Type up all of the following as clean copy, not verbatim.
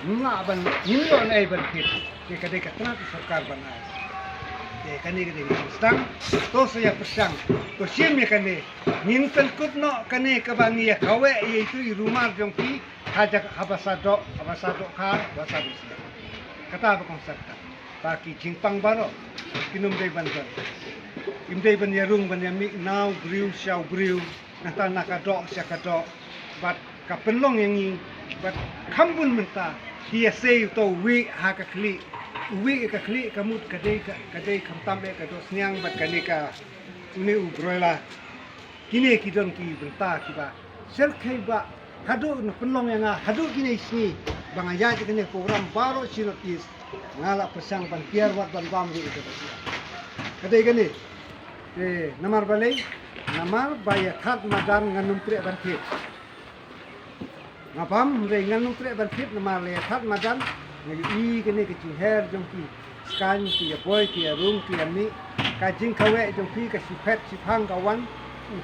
Nggak ban Indo na ban kit. Kaya katna sarkar banai. Kani sedang to saya pesang to sim ya kani nin pelkut no kani kabang ya kawe yaitu rumah jongki hajak habasado ka basado sia kata apa konsepta taki jingpang baro kinum dei banten im dei ban yarung ban yami nau briu xiao briu nata nakado sia kado bat kapenlong yang bat kambun menta dia sei to wi hakakli uwi ka kli kamut kadai kamtam be ka dos nyang bat kani ka uni ubroila kini kidon ki benta ki ba ser khai ba hadu no penlong yang hadu kini sini bangaya je kini program baru sirotis ngala pesang ban piar wat ban bam di itu kadai kani namar balai namar baya khat madan nganum pre ban fit ngapam re nganum pre ban fit namar le khat madan ngi kene ke her jongki skan ki boy ki room ki ani ka jing kawe jongki ka sipet sipang kawan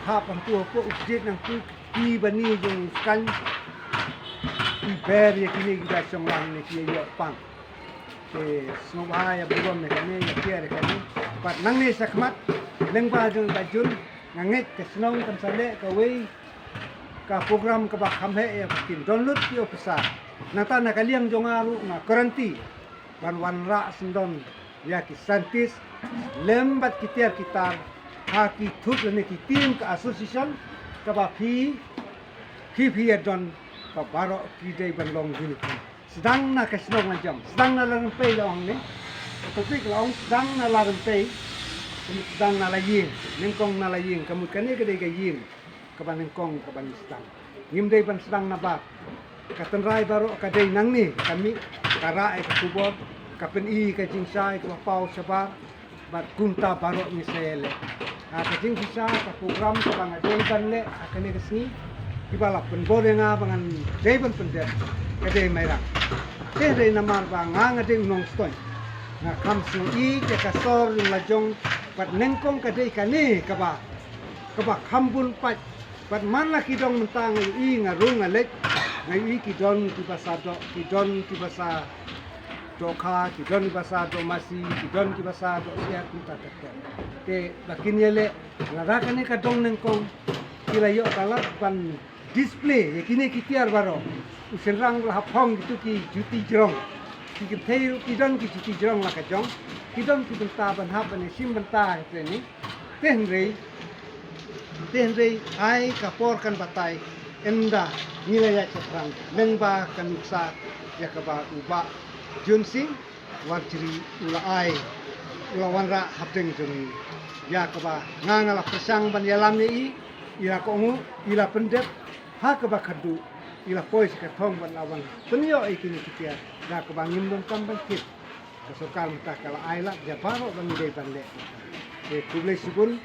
ha pam tu po ujit nang tu ki bani jong skan i ber ye kini ga song lang ne ki yo pang ke snobha ya bugom ne kane ya kier kane pat nang ne sakmat leng ba jong bajun nganget ke snong kan sale ka we ka program ka ba khamhe ya kin download ki opsa nata nakaliang jongaru na karanti wan ra sindon ya ki santis lembat kitiar kitar ha ki thuk ne ki team ka association ka ba phi don ka baro ki dei ban long jini sedang na ka snong na jam sedang na lang pe long ne topik long sedang na lang pe sedang na la yin nengkong na la yin kamut kane ka dei ka yin ka ban nengkong ka ban sedang ngim dei ban sedang na ba katenrai baru kadai nang ni kami kara ek kubor kapen I ka jingsai ka pau sabar bat kunta baru ni sele ka jingsa ka program ka bang dei ban le akane kesni ibala pen borenga bangan dei ban pende kadai maira te dei namar bang nga dei unong stoi na kam su I ke ka sor lajong bat nengkong kadai kane ka ba khambun pat bat man la kidong mentang I ngarung alek ngai kidon ki bahasa doka kidon bahasa domasi kidon ki bahasa do sia kita tekke te bakin yele lara kane ka dong nengkong kila yo kala ban display yakini kitiar baro usenrang la hapong gitu ki juti jrong ki thei kidon ki juti jrong la ka jong kidon ki benta ban hap ne sim benta ni tenrei ai ka por kan batai enda nilai cekrang lengba kanuksa ya kaba uba junsing warjiri ulai ulawanra hapteng juni ya kaba ngangala pesang ban yalam ni ila kongu ila pendep ha kaba khadu ila pois ka thong ban lawan penyo ikini kitia da kaba ngimdom kamban kit kasokal ta kala aila ya baro ban dei ban le kuble sibun